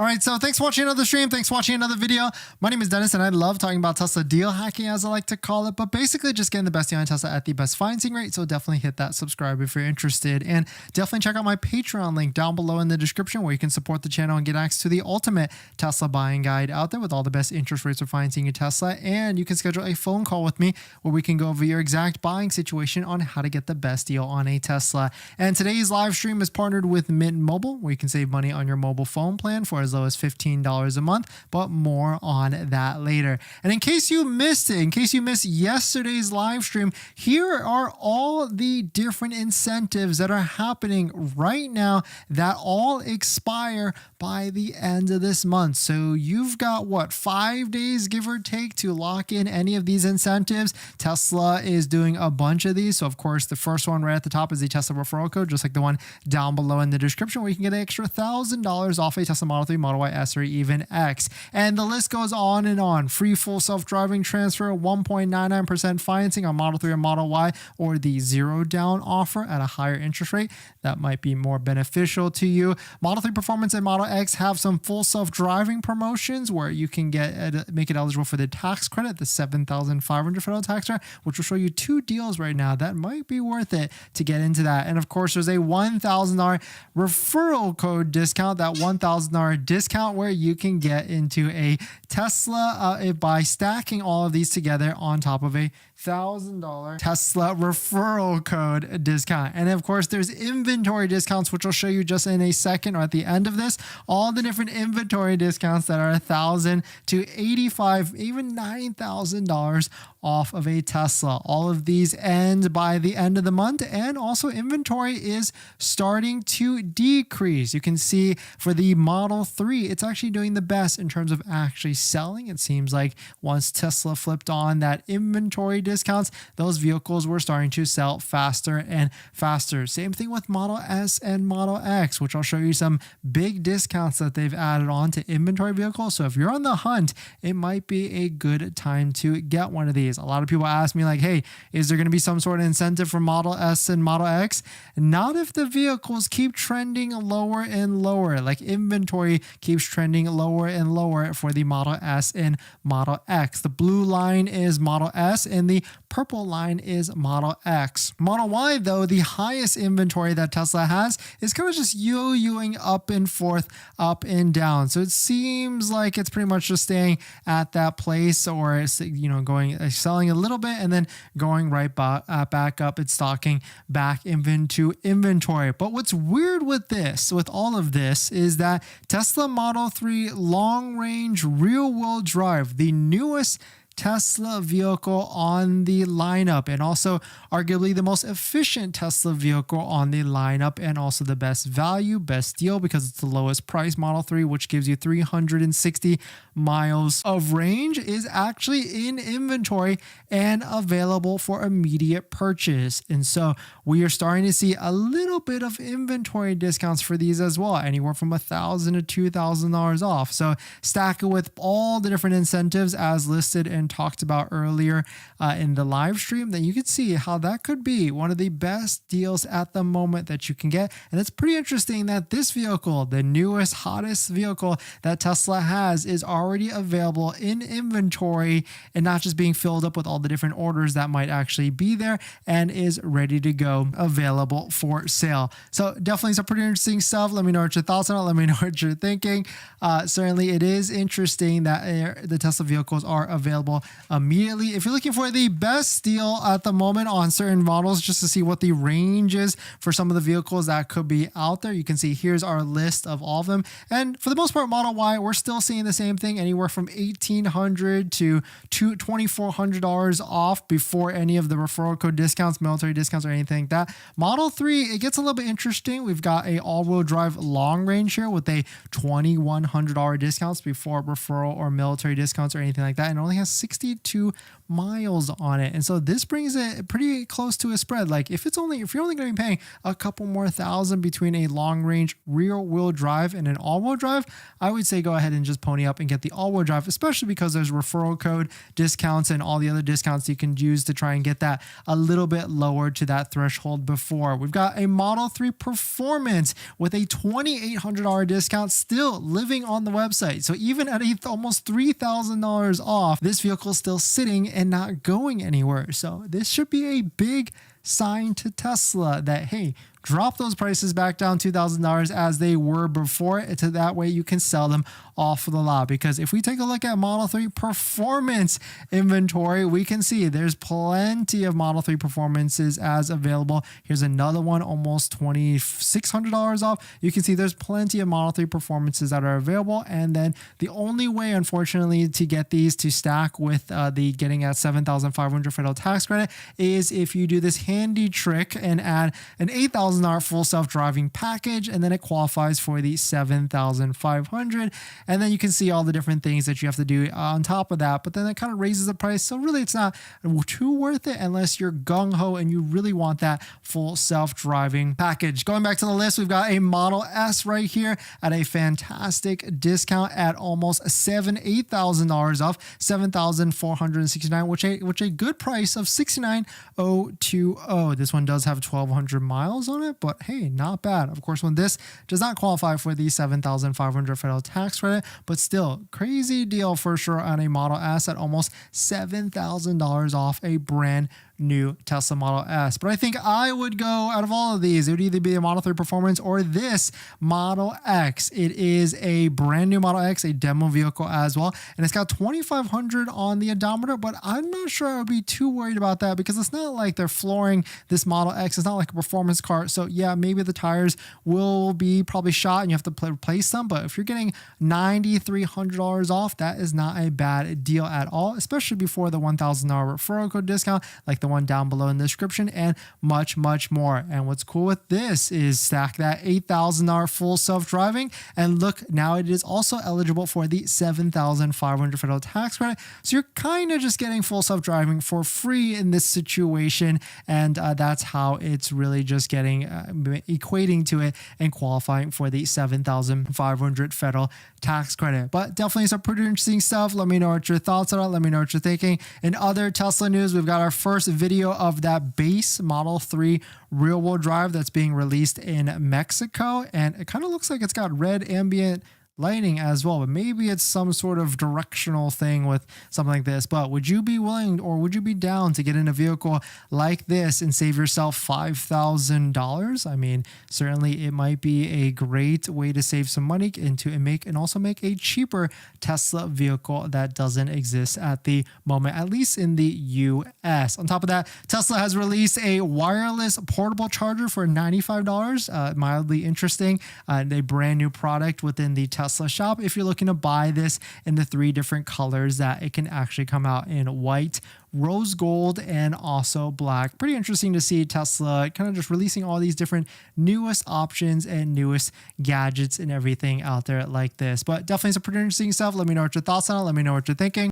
All right, so thanks for watching another stream. Thanks for watching another video. My name is Dennis, and I love talking about Tesla deal hacking, as I like to call it, but basically just getting the best deal on Tesla at the best financing rate. So definitely hit that subscribe if you're interested, and definitely check out my Patreon link down below in the description where you can support the channel and get access to the ultimate Tesla buying guide out there with all the best interest rates for financing your Tesla. And you can schedule a phone call with me where we can go over your exact buying situation on how to get the best deal on a Tesla. And today's live stream is partnered with Mint Mobile, where you can save money on your mobile phone plan for as low as $15 a month, but more on that later. And in case you missed it, in case you missed yesterday's live stream, here are all the different incentives that are happening right now that all expire by the end of this month. So you've got what, 5 days, give or take, to lock in any of these incentives. Tesla is doing a bunch of these. So of course, the first one right at the top is the Tesla referral code, just like the one down below in the description, where you can get an extra $1,000 off a Tesla Model 3, Model Y, S, or even X. And the list goes on and on. Free full self-driving transfer, 1.99% financing on Model 3 or Model Y, or the zero down offer at a higher interest rate. That might be more beneficial to you. Model 3 Performance and Model X have some full self-driving promotions where you can make it eligible for the tax credit, the $7,500 federal tax credit, which will show you two deals right now that might be worth it to get into that. And of course, there's a $1,000 referral code discount, that $1,000 discount where you can get into a Tesla by stacking all of these together on top of a $1,000 Tesla referral code discount. And of course, there's inventory discounts, which I'll show you just in a second or at the end of this. All the different inventory discounts that are $1,000 to $85,000, even $9,000 off of a Tesla. All of these end by the end of the month, and also inventory is starting to decrease. You can see for the Model 3, it's actually doing the best in terms of actually selling. It seems like once Tesla flipped on that inventory discounts, those vehicles were starting to sell faster and faster. Same thing with Model S and Model X, which I'll show you some big discounts that they've added on to inventory vehicles. So if you're on the hunt, it might be a good time to get one of these. A lot of people ask me like, hey, is there going to be some sort of incentive for Model S and Model X? Not if the vehicles keep trending lower and lower, like inventory keeps trending lower and lower for the Model S and Model X. The blue line is Model S and the purple line is Model X. Model Y, though, the highest inventory that Tesla has is kind of just yo-yoing up and forth, up and down. So it seems like it's pretty much just staying at that place, or it's, going selling a little bit and then going right back up. It's stocking back into inventory. But what's weird with this, with all of this, is that Tesla Model 3 long range rear wheel drive, the newest Tesla vehicle on the lineup, and also arguably the most efficient Tesla vehicle on the lineup, and also the best value, best deal, because it's the lowest price Model 3, which gives you 360 miles of range, is actually in inventory and available for immediate purchase. And so we are starting to see a little bit of inventory discounts for these as well, anywhere from $1,000 to $2,000 off. So stack it with all the different incentives as listed and talked about earlier in the live stream, then you can see how that could be one of the best deals at the moment that you can get. And it's pretty interesting that this vehicle, the newest, hottest vehicle that Tesla has, is already available in inventory and not just being filled up with all the different orders that might actually be there, and is ready to go, available for sale. So definitely some pretty interesting stuff. Let me know what your thoughts on it. Let me know what you're thinking. Certainly it is interesting that the Tesla vehicles are available immediately. If you're looking for the best deal at the moment on certain models, just to see what the range is for some of the vehicles that could be out there, you can see here's our list of all of them. And for the most part, Model Y, we're still seeing the same thing, anywhere from $1,800 to $2,400 off before any of the referral code discounts, military discounts, or anything like that. Model 3, it gets a little bit interesting. We've got a all-wheel drive long range here with a $2,100 discounts before referral or military discounts or anything like that, and it only has 62 miles on it. And so this brings it pretty close to a spread. Like if you're only going to be paying a couple more thousand between a long range rear wheel drive and an all-wheel drive, I would say go ahead and just pony up and get the all-wheel drive, especially because there's referral code discounts and all the other discounts you can use to try and get that a little bit lower to that threshold before. We've got a Model 3 Performance with a $2,800 discount still living on the website. So even at almost $3,000 off, this vehicle is still sitting and not going anywhere. So this should be a big sign to Tesla that, hey, drop those prices back down $2,000 as they were before, to that way you can sell them off of the lot. Because if we take a look at Model 3 Performance inventory, we can see there's plenty of Model 3 Performances as available. Here's another one, almost $2,600 off. You can see there's plenty of Model 3 Performances that are available. And then the only way, unfortunately, to get these to stack with the getting at $7,500 federal tax credit is if you do this handy trick and add an $8,000 full self-driving package, and then it qualifies for the $7,500. And then you can see all the different things that you have to do on top of that, but then it kind of raises the price. So really it's not too worth it unless you're gung-ho and you really want that full self-driving package. Going back to the list, we've got a Model S right here at a fantastic discount at almost $8,000 off, $7,469, which a good price of $69,020. This one does have 1,200 miles on it, but hey, not bad. Of course, when this does not qualify for the $7,500 federal tax credit, but still crazy deal for sure on a Model S at almost $7,000 off a brand new Tesla Model S. But I think I would go, out of all of these, it would either be a Model 3 Performance or this Model X. It is a brand new Model X, a demo vehicle as well, and it's got 2,500 on the odometer, but I'm not sure I would be too worried about that because it's not like they're flooring this Model X. It's not like a performance car. So yeah, maybe the tires will be probably shot and you have to replace them, but if you're getting $9,300 off, that is not a bad deal at all, especially before the $1,000 referral code discount, like the one down below in the description, and much more. And what's cool with this is stack that $8,000 full self-driving, and look, now it is also eligible for the $7,500 federal tax credit. So you're kind of just getting full self-driving for free in this situation, and that's how it's really just getting equating to it and qualifying for the $7,500 federal tax credit. But definitely some pretty interesting stuff. Let me know what your thoughts are. Let me know what you're thinking. In other Tesla news, we've got our first video of that base Model 3 rear-wheel drive that's being released in Mexico, and it kind of looks like it's got red ambient lighting as well, but maybe it's some sort of directional thing with something like this. But would you be willing, or would you be down to get in a vehicle like this and save yourself $5,000? I mean, certainly it might be a great way to save some money and also make a cheaper Tesla vehicle that doesn't exist at the moment, at least in the US. On top of that, Tesla has released a wireless portable charger for $95, mildly interesting, and a brand new product within the Tesla shop if you're looking to buy this in the 3 different colors that it can actually come out in: white, rose gold, and also black. Pretty interesting to see Tesla kind of just releasing all these different newest options and newest gadgets and everything out there like this. But definitely some pretty interesting stuff. Let me know what your thoughts on it. Let me know what you're thinking.